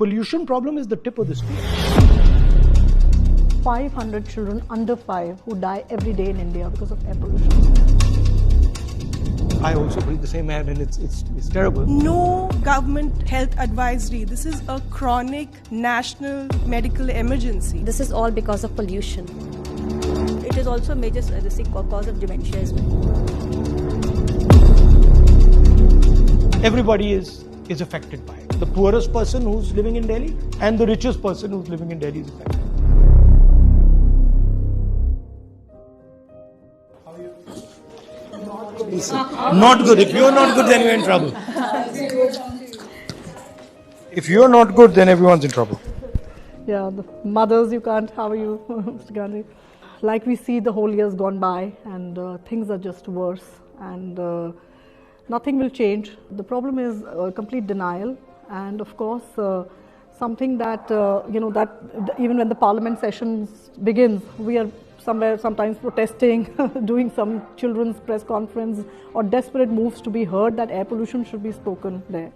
Pollution problem is the tip of the spear. 500 children under 5 who die every day in India because of air pollution. I also breathe the same air and it's terrible. No government health advisory. This is a chronic national medical emergency. This is all because of pollution. It is also a major cause of dementia as well. Everybody is affected by it. The poorest person who's living in Delhi and the richest person who's living in Delhi is affected. Not good. If you're not good, then you're in trouble. If you're not good, then everyone's in trouble. Yeah, the mothers, you can't. How are you, Mr. Gandhi? Like we see, the whole year's gone by and things are just worse and nothing will change. The problem is complete denial and of course something that, that even when the parliament sessions begins, we are somewhere sometimes protesting, doing some children's press conference or desperate moves to be heard that air pollution should be spoken there.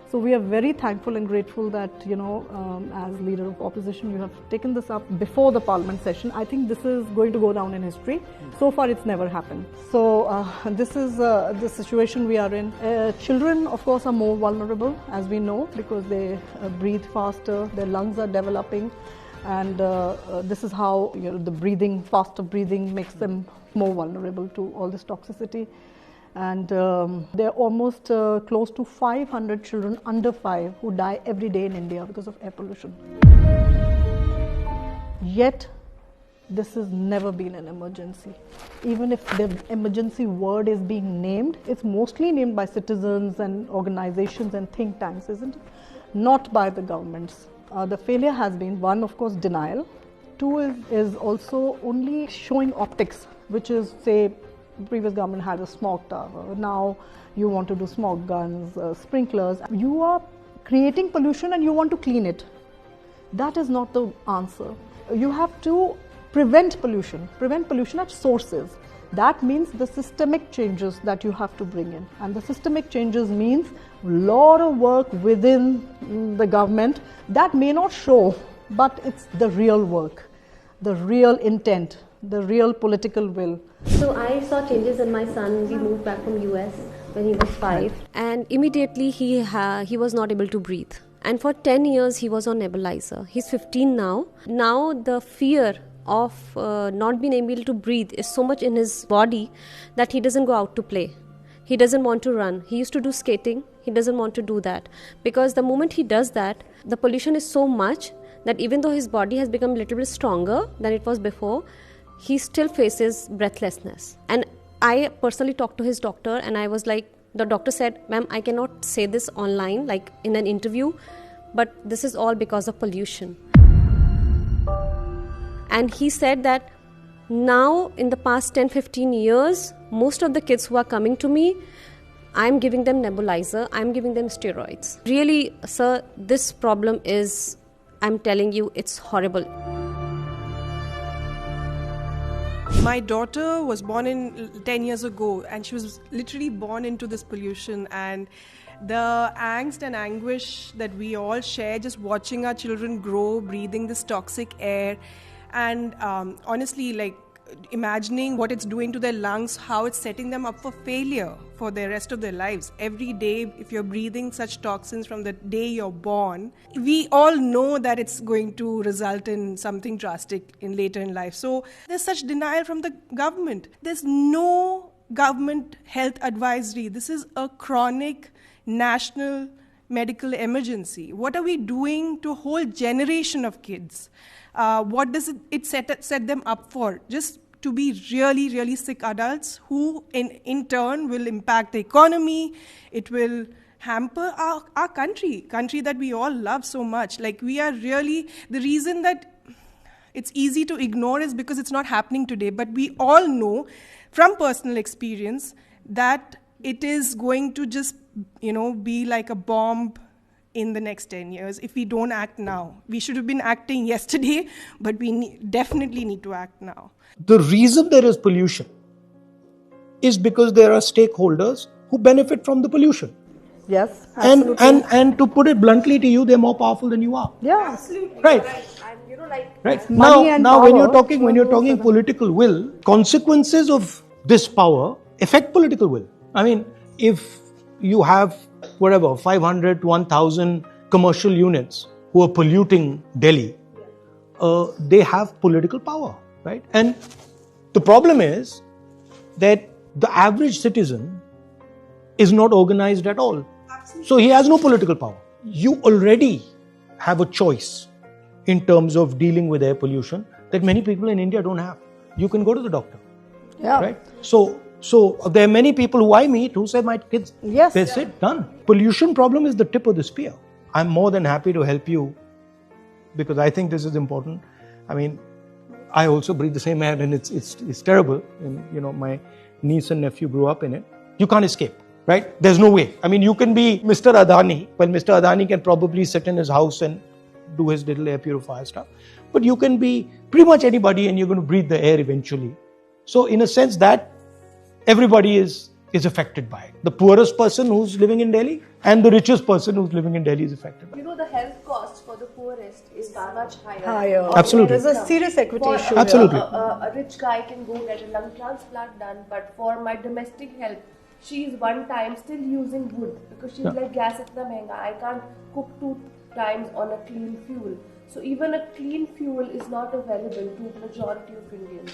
So we are very thankful and grateful that, as leader of opposition, you have taken this up before the parliament session. I think this is going to go down in history. So far, it's never happened. So this is the situation we are in. Children, of course, are more vulnerable, as we know, because they breathe faster, their lungs are developing. And this is how the faster breathing makes them more vulnerable to all this toxicity. And there are almost close to 500 children under 5 who die every day in India because of air pollution. Yet, this has never been an emergency. Even if the emergency word is being named, it's mostly named by citizens and organizations and think tanks, isn't it? Not by the governments. The failure has been, one, of course, denial. Two is also only showing optics, which is, say, the previous government had a smog tower. Now you want to do smog guns, sprinklers. You are creating pollution and you want to clean it. That is not the answer. You have to prevent pollution at sources. That means the systemic changes that you have to bring in. And the systemic changes means a lot of work within the government that may not show, but it's the real work, the real intent, the real political will. So I saw changes in my son. We moved back from US when he was 5 and immediately he was not able to breathe. And for 10 years he was on nebulizer. He's 15 now. Now the fear of not being able to breathe is so much in his body that he doesn't go out to play. He doesn't want to run. He used to do skating. He doesn't want to do that because the moment he does that, the pollution is so much that even though his body has become a little bit stronger than it was before, he still faces breathlessness. And I personally talked to his doctor and I was like, the doctor said, ma'am, I cannot say this online, like in an interview, but this is all because of pollution. And he said that now in the past 10-15 years, most of the kids who are coming to me, I'm giving them nebulizer, I'm giving them steroids. Really, sir, this problem is, I'm telling you, it's horrible. My daughter was born 10 years ago and she was literally born into this pollution, and the angst and anguish that we all share just watching our children grow, breathing this toxic air, and honestly, like imagining what it's doing to their lungs, how it's setting them up for failure for the rest of their lives. Every day, if you're breathing such toxins from the day you're born, we all know that it's going to result in something drastic later in life. So there's such denial from the government. There's no government health advisory. This is a chronic national medical emergency. What are we doing to a whole generation of kids? What does it set them up for? Just to be really, really sick adults who in turn will impact the economy. It will hamper our country that we all love so much. Like we are really, the reason that it's easy to ignore is because it's not happening today. But we all know from personal experience that it is going to just, be like a bomb in the next 10 years if we don't act now. We should have been acting yesterday, but we definitely need to act now. The reason there is pollution is because there are stakeholders who benefit from the pollution. Yes, And, absolutely. and to put it bluntly to you, they're more powerful than you are. Yeah. Absolutely. Right. And you know, like Right. Money and Now, when you're power, talking political will, consequences of this power affect political will. I mean, if you have whatever 500 to 1,000 commercial units who are polluting Delhi, they have political power, right? And the problem is that the average citizen is not organized at all. So he has no political power. You already have a choice in terms of dealing with air pollution that many people in India don't have. You can go to the doctor, Yeah. right? So there are many people who I meet who say, my kids, Yes. that's it, done. Pollution problem is the tip of the spear. I'm more than happy to help you because I think this is important. I mean, I also breathe the same air and it's terrible. And, you know, my niece and nephew grew up in it. You can't escape, right? There's no way. I mean, you can be Mr. Adani. Well, Mr. Adani can probably sit in his house and do his little air purifier stuff. But you can be pretty much anybody and you're going to breathe the air eventually. So in a sense that everybody is affected by it. The poorest person who's living in Delhi and the richest person who's living in Delhi is affected by it. You know, the health cost for the poorest is much higher. Higher. Absolutely. There's a serious equity For issue. Absolutely. A rich guy can go get a lung transplant done, but for my domestic help, she is one time still using wood because she's like, gas itna mehenga, I can't cook 2 times on a clean fuel. So even a clean fuel is not available to majority of Indians.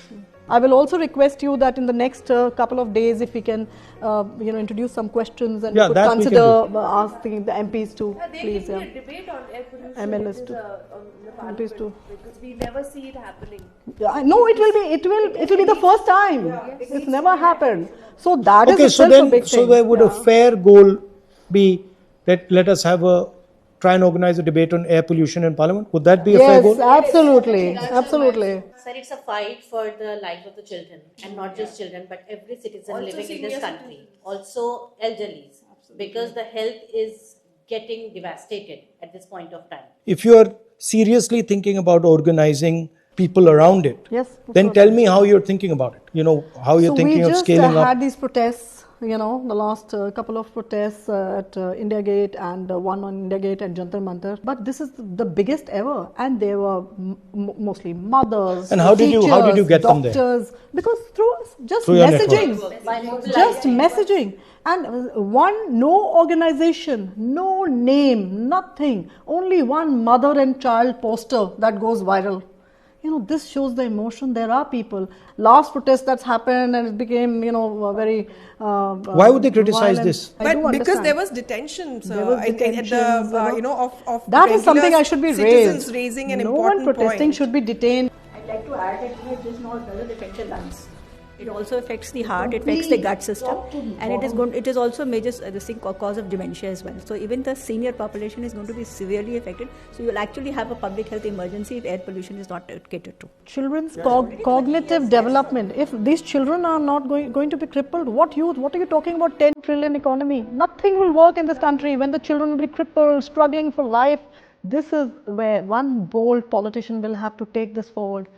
I will also request you that in the next couple of days, if we can, introduce some questions and Yeah, could that we can consider asking the MPs to There please. can be a debate on air pollution MLs in too. the MPs parliament too. because we never see it happening. No, it will be the first time. It's never happened. So that is Okay, so itself a big thing. there would a fair goal be that let us try and organize a debate on air pollution in Parliament? Would that be a fair goal? Yes, absolutely, absolutely. Sir, it's a fight for the lives of the children, and not just children, but every citizen Also living in this senior country. citizens. Also elderlies, because the health is getting devastated at this point of time. If you are seriously thinking about organizing people around it, Yes. then tell me how you're thinking about it. You know, how you're So thinking we of just scaling up. had these protests, the last couple of protests at India Gate and one on India Gate and Jantar Mantar. But this is the biggest ever, and they were mostly mothers, And how did you teachers, get them there? doctors, because through just Through your messaging, network. just messaging, and no organization, no name, nothing, only one mother and child poster that goes viral. This shows the emotion. There are people. Last protest that's happened and it became, very. Why would they criticize violent. this? I do But because understand. there was detentions, There was at the, detentions, of That is something regular I should be citizens raised. raising an no important one protesting point. should be detained. I'd like to add that it does not affect the lungs. It also affects the heart, it affects the gut system, and it is also a major cause of dementia as well. So even the senior population is going to be severely affected. So you'll actually have a public health emergency if air pollution is not catered to. Children's cognitive development. If these children are not going to be crippled, what youth? What are you talking about? 10 trillion economy. Nothing will work in this country when the children will be crippled, struggling for life. This is where one bold politician will have to take this forward